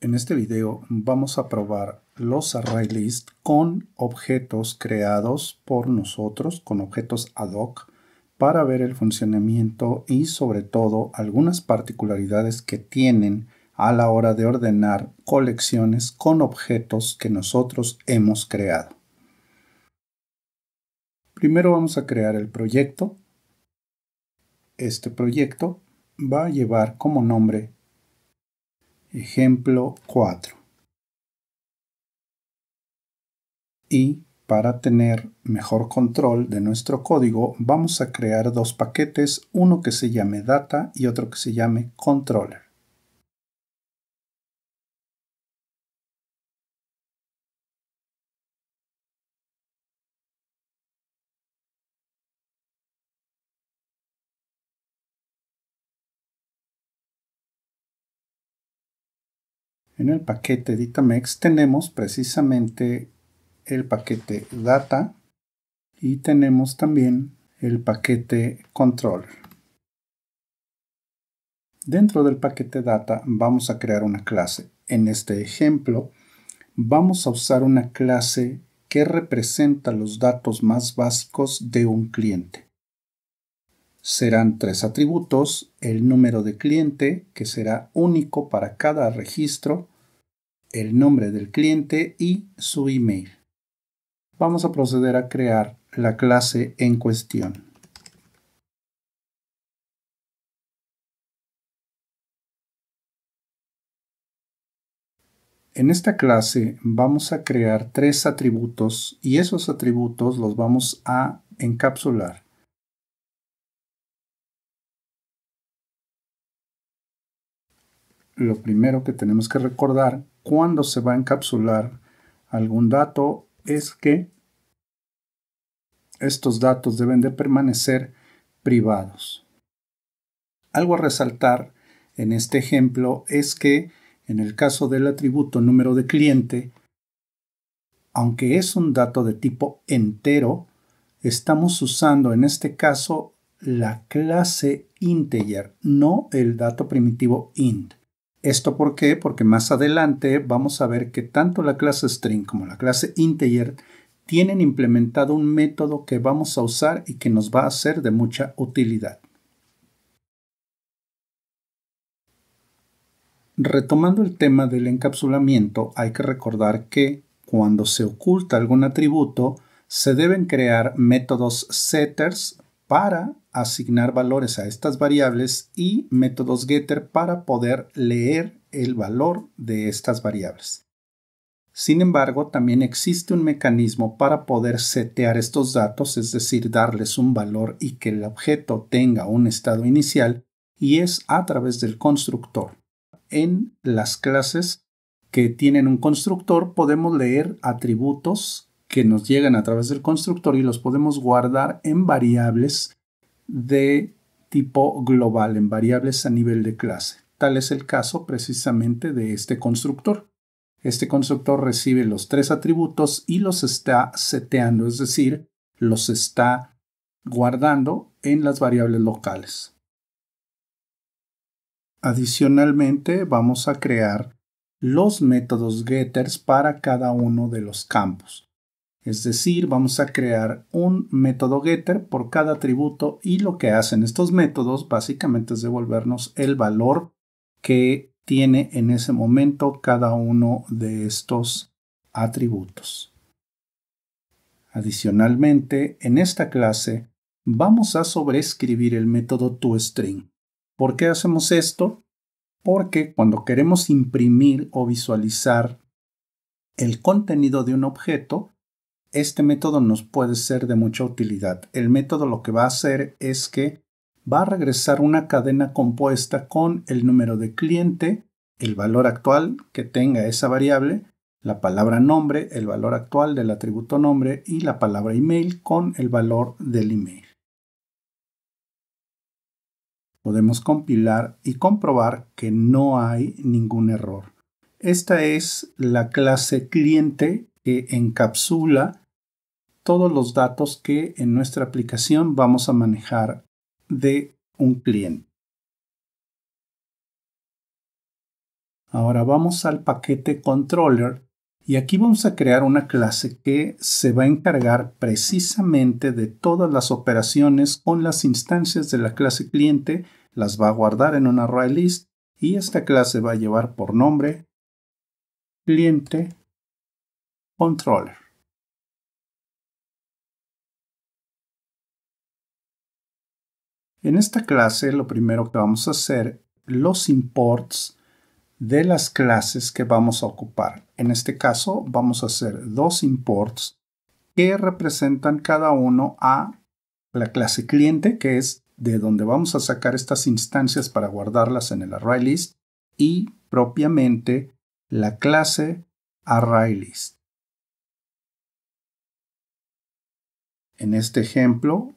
En este video vamos a probar los ArrayList con objetos creados por nosotros, con objetos ad hoc, para ver el funcionamiento y sobre todo algunas particularidades que tienen a la hora de ordenar colecciones con objetos que nosotros hemos creado. Primero vamos a crear el proyecto. Este proyecto va a llevar como nombre ejemplo 4. Y para tener mejor control de nuestro código, vamos a crear dos paquetes, uno que se llame data y otro que se llame controller. En el paquete Ditamex tenemos precisamente el paquete data y tenemos también el paquete controller. Dentro del paquete data vamos a crear una clase. En este ejemplo vamos a usar una clase que representa los datos más básicos de un cliente. Serán 3 atributos: el número de cliente, que será único para cada registro, el nombre del cliente y su email. Vamos a proceder a crear la clase en cuestión. En esta clase vamos a crear 3 atributos y esos atributos los vamos a encapsular. Lo primero que tenemos que recordar cuando se va a encapsular algún dato es que estos datos deben de permanecer privados. Algo a resaltar en este ejemplo es que en el caso del atributo número de cliente, aunque es un dato de tipo entero, estamos usando en este caso la clase integer, no el dato primitivo int. ¿Esto por qué? Porque más adelante vamos a ver que tanto la clase string como la clase integer tienen implementado un método que vamos a usar y que nos va a ser de mucha utilidad. Retomando el tema del encapsulamiento, hay que recordar que cuando se oculta algún atributo, se deben crear métodos setters para asignar valores a estas variables y métodos getter para poder leer el valor de estas variables. Sin embargo, también existe un mecanismo para poder setear estos datos, es decir, darles un valor y que el objeto tenga un estado inicial, y es a través del constructor. En las clases que tienen un constructor podemos leer atributos que nos llegan a través del constructor y los podemos guardar en variables de tipo global, en variables a nivel de clase. Tal es el caso precisamente de este constructor. Este constructor recibe los 3 atributos y los está seteando, es decir, los está guardando en las variables locales. Adicionalmente, vamos a crear los métodos getters para cada uno de los campos. Es decir, vamos a crear un método getter por cada atributo y lo que hacen estos métodos básicamente es devolvernos el valor que tiene en ese momento cada uno de estos atributos. Adicionalmente, en esta clase vamos a sobreescribir el método toString. ¿Por qué hacemos esto? Porque cuando queremos imprimir o visualizar el contenido de un objeto, este método nos puede ser de mucha utilidad. El método lo que va a hacer es que va a regresar una cadena compuesta con el número de cliente, el valor actual que tenga esa variable, la palabra nombre, el valor actual del atributo nombre y la palabra email con el valor del email. Podemos compilar y comprobar que no hay ningún error. Esta es la clase cliente que encapsula todos los datos que en nuestra aplicación vamos a manejar de un cliente. Ahora vamos al paquete controller y aquí vamos a crear una clase que se va a encargar precisamente de todas las operaciones con las instancias de la clase cliente, las va a guardar en un array list y esta clase va a llevar por nombre cliente controller. En esta clase lo primero que vamos a hacer, los imports de las clases que vamos a ocupar. En este caso vamos a hacer dos imports que representan cada uno a la clase cliente, que es de donde vamos a sacar estas instancias para guardarlas en el array list, y propiamente la clase array list. En este ejemplo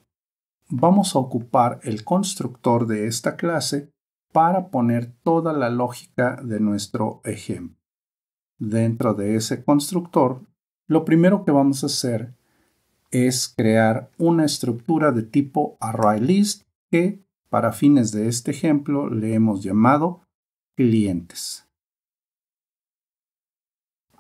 vamos a ocupar el constructor de esta clase para poner toda la lógica de nuestro ejemplo. Dentro de ese constructor, lo primero que vamos a hacer es crear una estructura de tipo ArrayList que para fines de este ejemplo le hemos llamado clientes.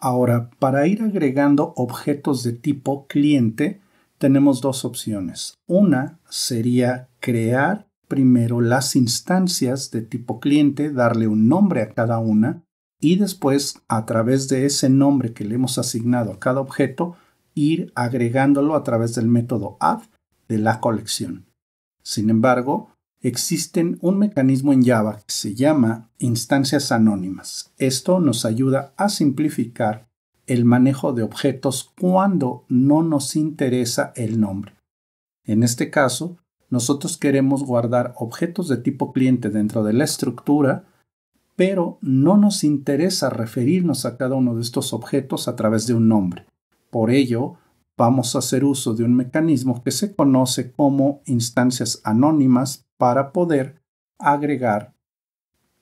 Ahora, para ir agregando objetos de tipo cliente, tenemos dos opciones. Una sería crear primero las instancias de tipo cliente, darle un nombre a cada una y después, a través de ese nombre que le hemos asignado a cada objeto, ir agregándolo a través del método add de la colección. Sin embargo, existe un mecanismo en Java que se llama instancias anónimas. Esto nos ayuda a simplificar el manejo de objetos cuando no nos interesa el nombre. En este caso, nosotros queremos guardar objetos de tipo cliente dentro de la estructura, pero no nos interesa referirnos a cada uno de estos objetos a través de un nombre. Por ello, vamos a hacer uso de un mecanismo que se conoce como instancias anónimas para poder agregar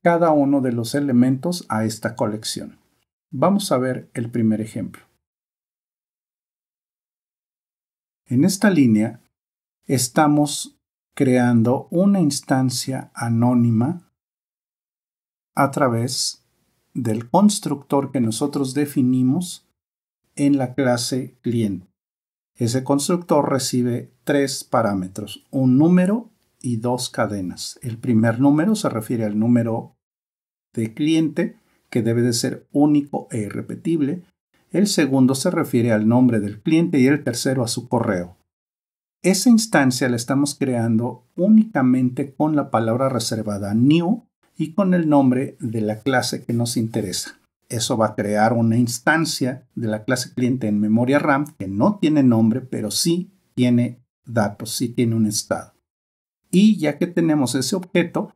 cada uno de los elementos a esta colección. Vamos a ver el primer ejemplo. En esta línea estamos creando una instancia anónima a través del constructor que nosotros definimos en la clase cliente. Ese constructor recibe tres parámetros, un número y dos cadenas. El primer número se refiere al número de cliente, que debe de ser único e irrepetible. El segundo se refiere al nombre del cliente y el tercero a su correo. Esa instancia la estamos creando únicamente con la palabra reservada new y con el nombre de la clase que nos interesa. Eso va a crear una instancia de la clase cliente en memoria RAM que no tiene nombre, pero sí tiene datos, sí tiene un estado. Y ya que tenemos ese objeto,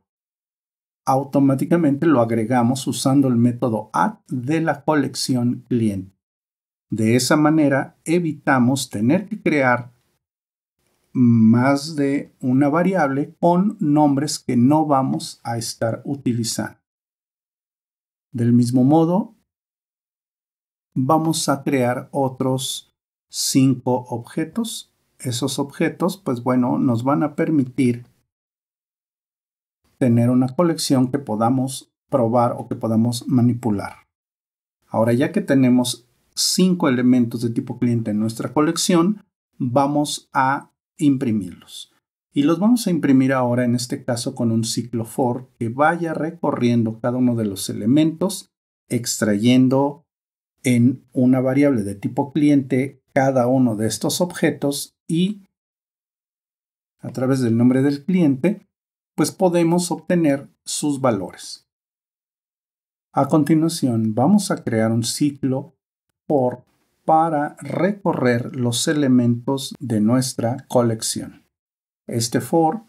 automáticamente lo agregamos usando el método add de la colección cliente. De esa manera evitamos tener que crear más de una variable con nombres que no vamos a estar utilizando. Del mismo modo, vamos a crear otros 5 objetos. Esos objetos, pues bueno, nos van a permitir tener una colección que podamos probar o que podamos manipular. Ahora, ya que tenemos 5 elementos de tipo cliente en nuestra colección, vamos a imprimirlos. Y los vamos a imprimir ahora, en este caso, con un ciclo for que vaya recorriendo cada uno de los elementos, extrayendo en una variable de tipo cliente cada uno de estos objetos y a través del nombre del cliente, pues podemos obtener sus valores. A continuación, vamos a crear un ciclo for para recorrer los elementos de nuestra colección. Este for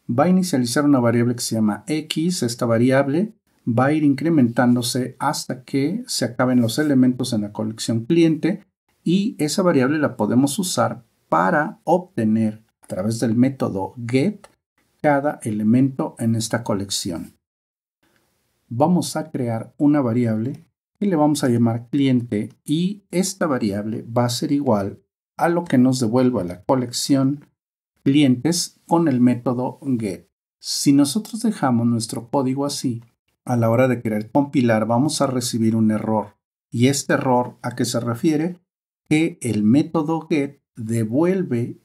va a inicializar una variable que se llama x. Esta variable va a ir incrementándose hasta que se acaben los elementos en la colección cliente y esa variable la podemos usar para obtener a través del método get cada elemento en esta colección. Vamos a crear una variable que le vamos a llamar cliente y esta variable va a ser igual a lo que nos devuelva la colección clientes con el método get. Si nosotros dejamos nuestro código así, a la hora de querer compilar vamos a recibir un error. ¿Y este error a qué se refiere? Que el método get devuelve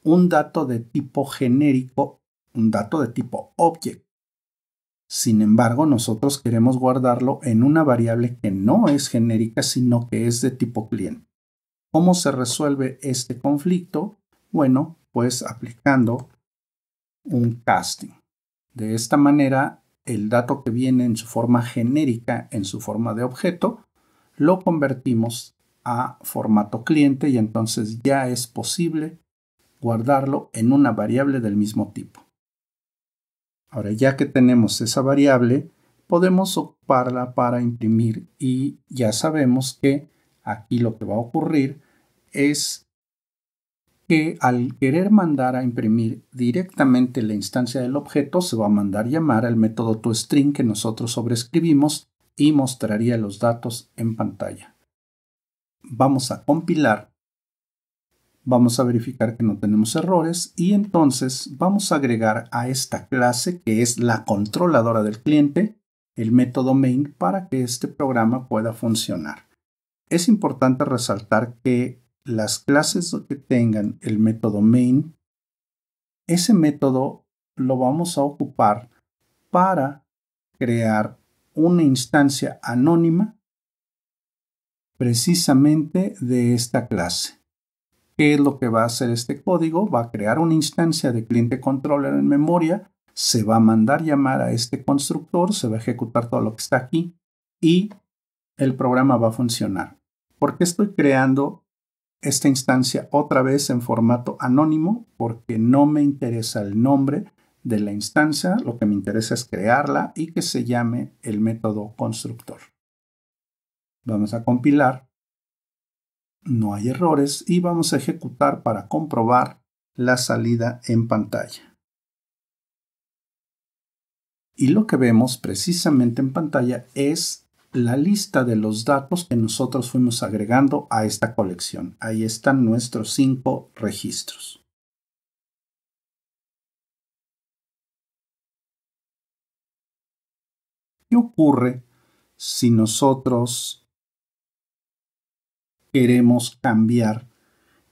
un dato de tipo genérico, un dato de tipo object. Sin embargo, nosotros queremos guardarlo en una variable que no es genérica, sino que es de tipo cliente. ¿Cómo se resuelve este conflicto? Bueno, pues aplicando un casting. De esta manera, el dato que viene en su forma genérica, en su forma de objeto, lo convertimos a formato cliente y entonces ya es posible guardarlo en una variable del mismo tipo. Ahora, ya que tenemos esa variable, podemos ocuparla para imprimir y ya sabemos que aquí lo que va a ocurrir es que al querer mandar a imprimir directamente la instancia del objeto, se va a mandar llamar al método toString que nosotros sobreescribimos y mostraría los datos en pantalla. Vamos a compilar, vamos a verificar que no tenemos errores y entonces vamos a agregar a esta clase que es la controladora del cliente el método main para que este programa pueda funcionar. Es importante resaltar que las clases que tengan el método main, ese método lo vamos a ocupar para crear una instancia anónima precisamente de esta clase. ¿Qué es lo que va a hacer este código? Va a crear una instancia de cliente controller en memoria, se va a mandar llamar a este constructor, se va a ejecutar todo lo que está aquí y el programa va a funcionar. ¿Por qué estoy creando esta instancia otra vez en formato anónimo? Porque no me interesa el nombre de la instancia, lo que me interesa es crearla y que se llame el método constructor. Vamos a compilar, no hay errores y vamos a ejecutar para comprobar la salida en pantalla. Y lo que vemos precisamente en pantalla es la lista de los datos que nosotros fuimos agregando a esta colección. Ahí están nuestros 5 registros. ¿Qué ocurre si nosotros queremos cambiar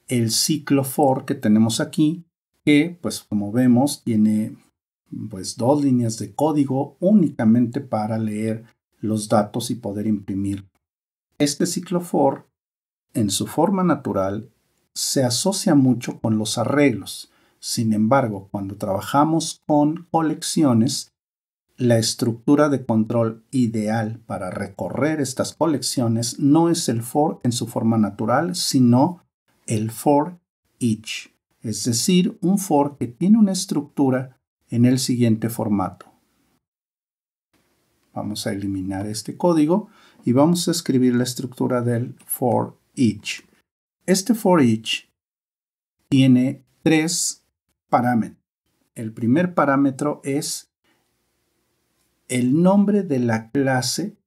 el ciclo for que tenemos aquí, que pues como vemos tiene pues 2 líneas de código únicamente para leer los datos y poder imprimir? Este ciclo for en su forma natural se asocia mucho con los arreglos. Sin embargo, cuando trabajamos con colecciones, la estructura de control ideal para recorrer estas colecciones no es el for en su forma natural, sino el for each, es decir, un for que tiene una estructura en el siguiente formato. Vamos a eliminar este código y vamos a escribir la estructura del for each. Este for each tiene 3 parámetros. El primer parámetro es el nombre de la clase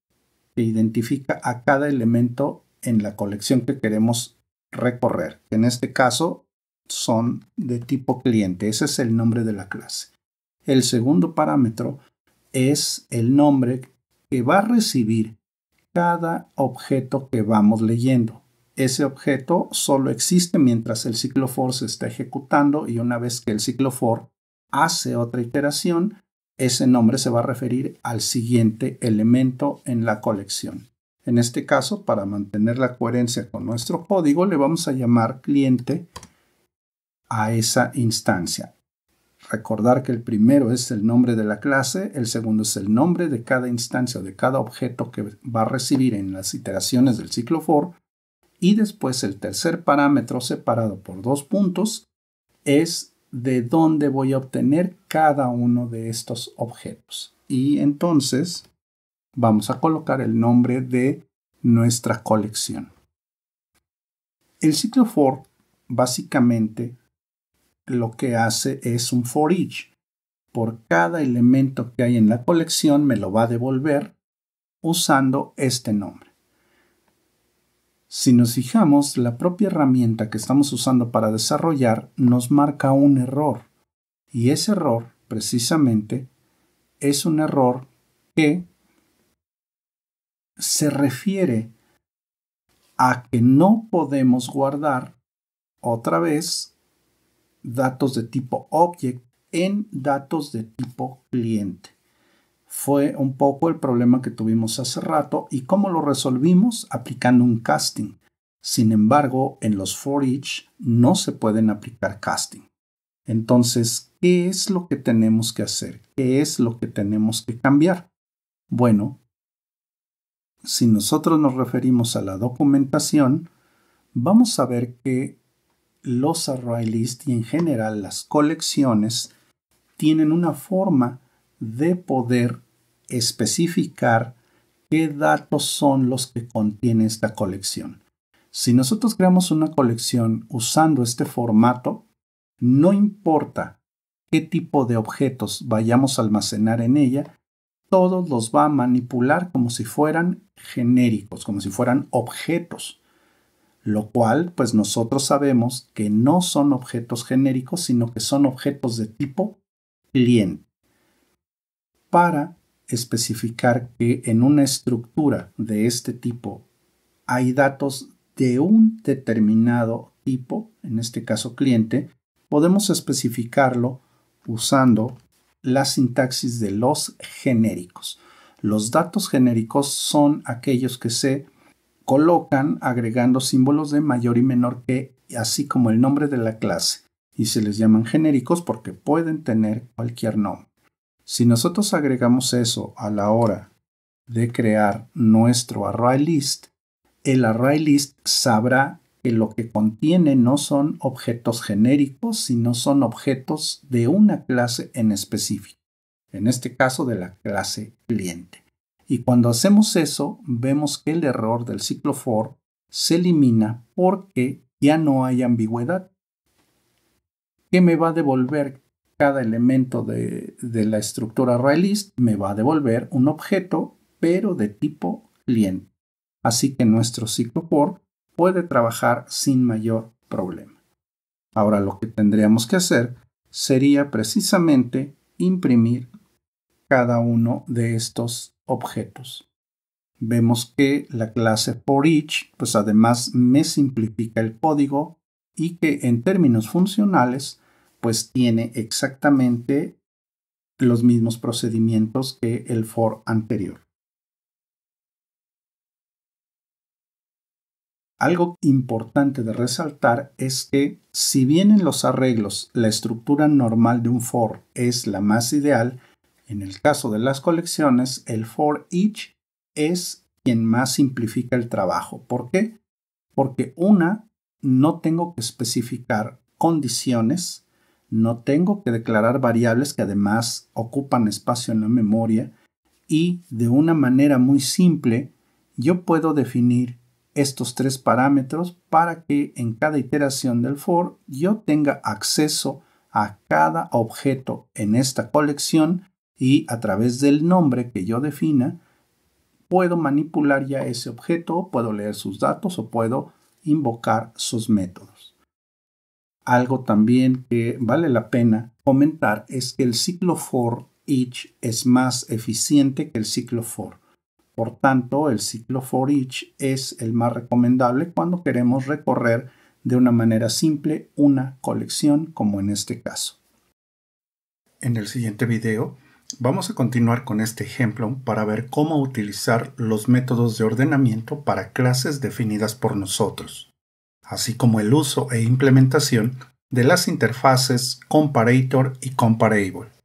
que identifica a cada elemento en la colección que queremos recorrer. En este caso son de tipo cliente. Ese es el nombre de la clase. El segundo parámetro es el nombre que va a recibir cada objeto que vamos leyendo. Ese objeto solo existe mientras el ciclo for se está ejecutando y una vez que el ciclo for hace otra iteración, ese nombre se va a referir al siguiente elemento en la colección. En este caso, para mantener la coherencia con nuestro código, le vamos a llamar cliente a esa instancia. Recordar que el primero es el nombre de la clase, el segundo es el nombre de cada instancia o de cada objeto que va a recibir en las iteraciones del ciclo for, y después el tercer parámetro separado por 2 puntos es de dónde voy a obtener cada uno de estos objetos. Y entonces vamos a colocar el nombre de nuestra colección. El ciclo for básicamente lo que hace es un for each. Por cada elemento que hay en la colección me lo va a devolver usando este nombre. Si nos fijamos, la propia herramienta que estamos usando para desarrollar nos marca un error. Y ese error, precisamente, es un error que se refiere a que no podemos guardar otra vez datos de tipo object en datos de tipo cliente. Fue un poco el problema que tuvimos hace rato y cómo lo resolvimos aplicando un casting. Sin embargo, en los for each no se pueden aplicar casting. Entonces, ¿qué es lo que tenemos que hacer? ¿Qué es lo que tenemos que cambiar? Bueno, si nosotros nos referimos a la documentación, vamos a ver que los array list y en general las colecciones tienen una forma de poder especificar qué datos son los que contiene esta colección. Si nosotros creamos una colección usando este formato, no importa qué tipo de objetos vayamos a almacenar en ella, todos los va a manipular como si fueran genéricos, como si fueran objetos. Lo cual, pues nosotros sabemos que no son objetos genéricos, sino que son objetos de tipo cliente. Para especificar que en una estructura de este tipo hay datos de un determinado tipo, en este caso cliente, podemos especificarlo usando la sintaxis de los genéricos. Los datos genéricos son aquellos que se colocan agregando símbolos de mayor y menor que, así como el nombre de la clase, y se les llaman genéricos porque pueden tener cualquier nombre. Si nosotros agregamos eso a la hora de crear nuestro array list, el array list sabrá que lo que contiene no son objetos genéricos, sino son objetos de una clase en específico, en este caso de la clase cliente. Y cuando hacemos eso, vemos que el error del ciclo for se elimina porque ya no hay ambigüedad. ¿Qué me va a devolver cada elemento de la estructura ArrayList? Me va a devolver un objeto, pero de tipo cliente. Así que nuestro ciclo for puede trabajar sin mayor problema. Ahora lo que tendríamos que hacer sería precisamente imprimir cada uno de estos objetos. Vemos que la clase forEach, pues además me simplifica el código y que en términos funcionales, pues tiene exactamente los mismos procedimientos que el for anterior. Algo importante de resaltar es que si bien en los arreglos la estructura normal de un for es la más ideal, en el caso de las colecciones, el forEach es quien más simplifica el trabajo. ¿Por qué? Porque no tengo que especificar condiciones, no tengo que declarar variables que además ocupan espacio en la memoria y de una manera muy simple yo puedo definir estos tres parámetros para que en cada iteración del for yo tenga acceso a cada objeto en esta colección y a través del nombre que yo defina puedo manipular ya ese objeto, puedo leer sus datos o puedo invocar sus métodos. Algo también que vale la pena comentar es que el ciclo forEach es más eficiente que el ciclo for. Por tanto, el ciclo forEach es el más recomendable cuando queremos recorrer de una manera simple una colección como en este caso. En el siguiente video vamos a continuar con este ejemplo para ver cómo utilizar los métodos de ordenamiento para clases definidas por nosotros, así como el uso e implementación de las interfaces comparator y comparable.